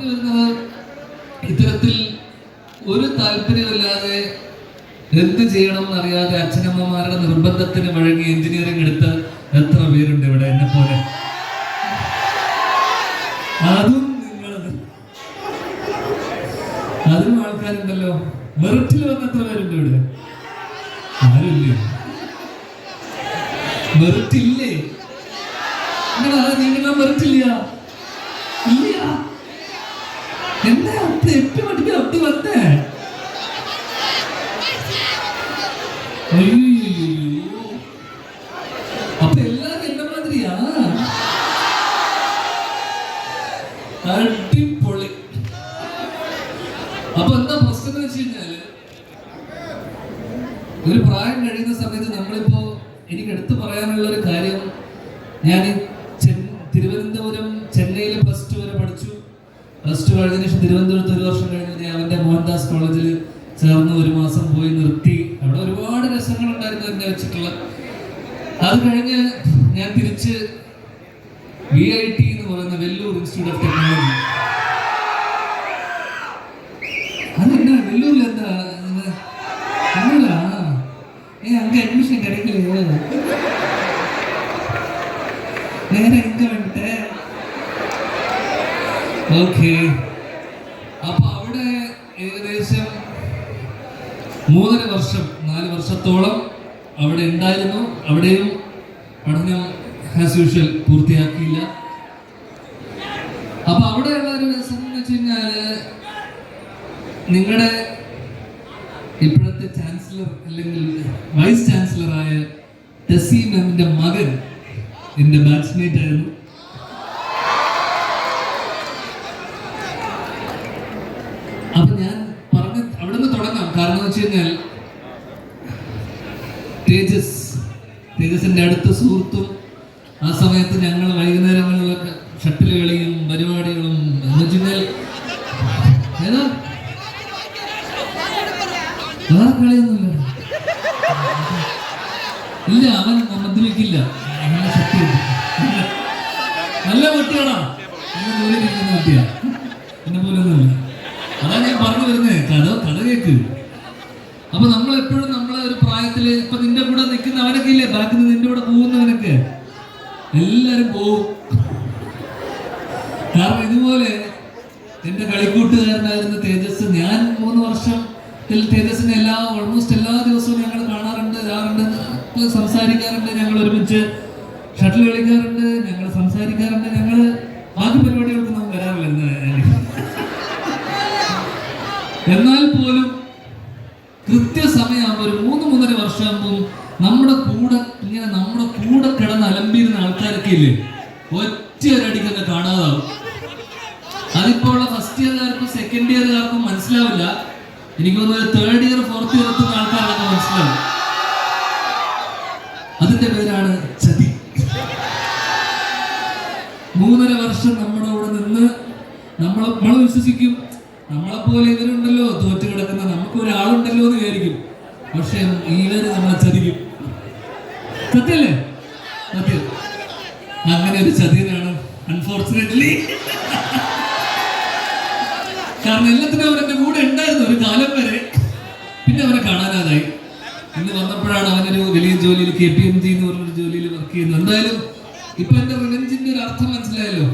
പറഞ്ഞു വരുന്നത്, ഇത്തരത്തിൽ ഒരു താല്പര്യമില്ലാതെ എന്ത് ചെയ്യണം എന്നറിയാതെ അച്ഛനമ്മമാരുടെ നിർബന്ധത്തിന് വഴങ്ങി എഞ്ചിനീയറിംഗ് എടുത്ത എത്ര പേരുണ്ട് ഇവിടെ എന്നെ പോലെ. അതും ആൾക്കാരുണ്ടല്ലോ. മെറിറ്റിൽ വന്ന എത്ര പേരുണ്ട് ഇവിടെ? ആരുമില്ലേ? മെറിറ്റ് ഇല്ലേ? നിങ്ങൾ മെറിറ്റില്ല ഇല്ല. എന്താ എട്ട് മണിക്ക് അബ്ദി വന്നേ? അപ്പൊ എല്ലാരും എന്നെ മാതിരിയാ? അടിപൊളി. അപ്പൊ എന്താ പ്രശ്നം എന്ന് വെച്ച് കഴിഞ്ഞാല്, ഒരു പ്രായം കഴിയുന്ന സമയത്ത് നമ്മളിപ്പോ, എനിക്ക് എടുത്തു പറയാനുള്ള ഒരു കാര്യം, ഞാൻ തിരുവനന്തപുരം ചെന്നൈയിൽ +2 വരെ പഠിച്ചു. +2 കഴിഞ്ഞതിന് ശേഷം തിരുവനന്തപുരത്ത് 1 വർഷം കഴിഞ്ഞ് അവന്റെ മോഹൻദാസ് കോളേജിൽ ചേർന്ന് 1 മാസം പോയി നിർത്തി. അവിടെ ഒരുപാട് രസങ്ങളുണ്ടായിരുന്നു എന്നെ വെച്ചിട്ടുള്ള. അത് കഴിഞ്ഞ് ഞാൻ തിരിച്ച് VIT എന്ന് പറയുന്ന വെല്ലൂർ ഇൻസ്റ്റിറ്റ്യൂട്ട് ഓഫ് ടെക്നോളജി. അതെന്നാ വെല്ലൂരിൽ എന്താ அங்க அட்மிஷன் கிடைக்கலையே, നേരെ ഇങ്ങ വേണ്ടേ? ഓക്കെ. അപ്പൊ അവിടെ ഏകദേശം 3.5 വർഷം 4 വർഷത്തോളം അവിടെ ഉണ്ടായിരുന്നു. അവിടെയും പഠനം ആസ് യൂഷ്വൽ പൂർത്തിയാക്കിയില്ല. അപ്പൊ അവിടെയുള്ള ഒരു രസം എന്ന് വെച്ച് കഴിഞ്ഞാല്, നിങ്ങളുടെ ഇപ്പോഴത്തെ ചാൻസലർ അല്ലെങ്കിൽ വൈസ് ചാൻസലറായ ടെസി മാമിന്റെ മകൻ എന്റെ ബാച്ച്മേറ്റ് ആയിരുന്നു. അപ്പൊ ഞാൻ പറഞ്ഞ അവിടെ നിന്ന് തുടങ്ങാം. കാരണം എന്ന് വെച്ച് കഴിഞ്ഞാൽ, തേജസിന്റെ അടുത്ത സുഹൃത്തും, ആ സമയത്ത് ഞങ്ങൾ വൈകുന്നേരങ്ങളിലൊക്കെ ഷട്ടിൽ കളിയും പരിപാടികളും എന്ന് വെച്ച് കഴിഞ്ഞാൽ ഏതാ വേറെ കളിയൊന്നുമില്ല. ഇല്ല, അവൻ മദ്യപിക്കില്ല. നല്ല കുട്ടിയാണോ? ജോലി കഴിക്കുന്ന കുട്ടിയാ. എന്നെ പോലൊന്നുമില്ല. അതാ ഞാൻ പറഞ്ഞു വരുന്നേ. കഥ കേക്ക്. അപ്പൊ നമ്മളെപ്പോഴും നമ്മളെ ഒരു പ്രായത്തില്, ഇപ്പൊ നിന്റെ കൂടെ നിൽക്കുന്ന അവനൊക്കെ ഇല്ലേ, ബാക്കിൽ നിന്ന് നിന്റെ കൂടെ പോകുന്നവനൊക്കെ എല്ലാരും പോവും. കാരണം ഇതുപോലെ എന്റെ കളിക്കൂട്ടുകാരനായിരുന്ന തേജസ്, ഞാൻ 3 വർഷം തേജസിനെ ഓൾമോസ്റ്റ് എല്ലാ ദിവസവും ഞങ്ങൾ കാണാറുണ്ട്, സംസാരിക്കാറുണ്ട്. ഞങ്ങൾ ഒരുമിച്ച് ഷട്ടിൽ കളിക്കാറുണ്ട്, ഞങ്ങൾ സംസാരിക്കാറുണ്ട്. ഞങ്ങൾ ബാക്കി പരിപാടികൾക്കൊന്നും വരാറില്ല. എന്നാൽ പോലും കൃത്യസമയമാകുമ്പോൾ ഒരു 3-3.5 വർഷമാകുമ്പോൾ നമ്മുടെ കൂടെ കിടന്ന് അലമ്പിയിരുന്ന ആൾക്കാരൊക്കെ ഇല്ലേ, ഒറ്റ ഒരടിക്കൊക്കെ കാണാതാവും. അതിപ്പോ ഉള്ള ഫസ്റ്റ് ഇയർകാർക്കും സെക്കൻഡ് ഇയർകാർക്കും മനസ്സിലാവില്ല. എനിക്ക് തോന്നുന്നു 3rd ഇയർ 4th ഇയർ എത്തുന്ന ആൾക്കാരൊക്കെ മനസ്സിലാവും. അതിന്റെ പേരാണ് ചതി. 3.5 വർഷം നമ്മുടെ കൂടെ നിന്ന് നമ്മൾ വിശ്വസിക്കും, നമ്മളെപ്പോലെ ഇവരുണ്ടല്ലോ തോറ്റു കിടക്കുന്ന, നമുക്ക് ഒരാളുണ്ടല്ലോ എന്ന് വിചാരിക്കും. പക്ഷെ ഇവര് നമ്മളെ ചതിക്കും. സത്യല്ലേ? സത്യം. അങ്ങനെ ഒരു ചതിയാണ് അൺഫോർച്ചുനേറ്റ്ലി. കാരണം എല്ലാത്തിനും അവരെന്റെ കൂടെ ഉണ്ടായിരുന്നു ഒരു കാലം വരെ. പിന്നെ അവരെ കാണാനായി. ഇന്ന് വന്നപ്പോഴാണ് അവനൊരു വലിയ ജോലിയിൽ KPMG എന്ന് പറഞ്ഞൊരു ജോലിയിൽ വർക്ക് ചെയ്യുന്നത്. എന്തായാലും ഇപ്പൊ എന്റെ റിവെഞ്ചിന്റെ ഒരു അർത്ഥം മനസ്സിലായല്ലോ.